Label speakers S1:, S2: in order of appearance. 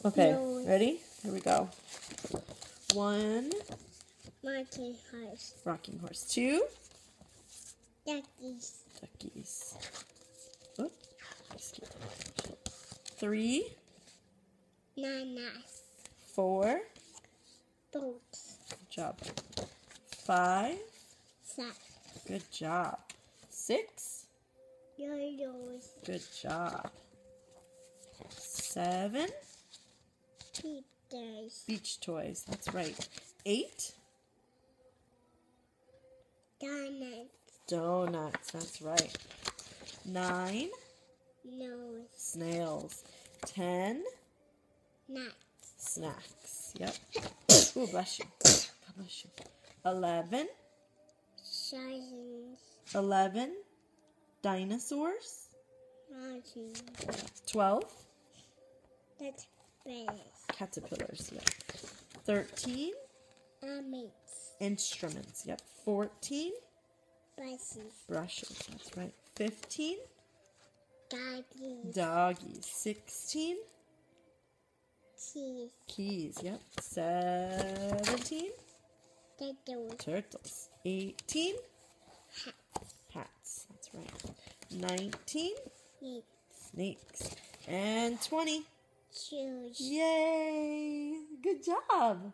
S1: Okay,
S2: Nose.
S1: ready? Here we go. 1,
S2: Rocking horse.
S1: rocking horse. 2,
S2: Duckies.
S1: duckies. Oop. 3,
S2: Nanas.
S1: 4,
S2: Boats.
S1: good job. 5,
S2: Socks.
S1: good job. 6,
S2: Yo-yos.
S1: good job. 7,
S2: Peepers.
S1: beach toys. That's right. 8,
S2: Donuts.
S1: donuts. That's right. 9,
S2: Nose.
S1: snails. 10,
S2: Nuts.
S1: snacks. Yep. Ooh, bless you. God bless you. 11,
S2: Sardines.
S1: 11, dinosaurs.
S2: Mountains.
S1: 12,
S2: That's bears.
S1: caterpillars. Yep. 13,
S2: Mates.
S1: instruments. Yep. 14,
S2: Buses.
S1: brushes. That's right. 15,
S2: Doggies.
S1: doggies. 16,
S2: Cheese.
S1: keys. Yep. 17,
S2: Turtles.
S1: turtles. 18,
S2: Hats.
S1: hats. That's right. 19,
S2: Snakes.
S1: snakes. And 20.
S2: Shoes.
S1: Yay! Good job!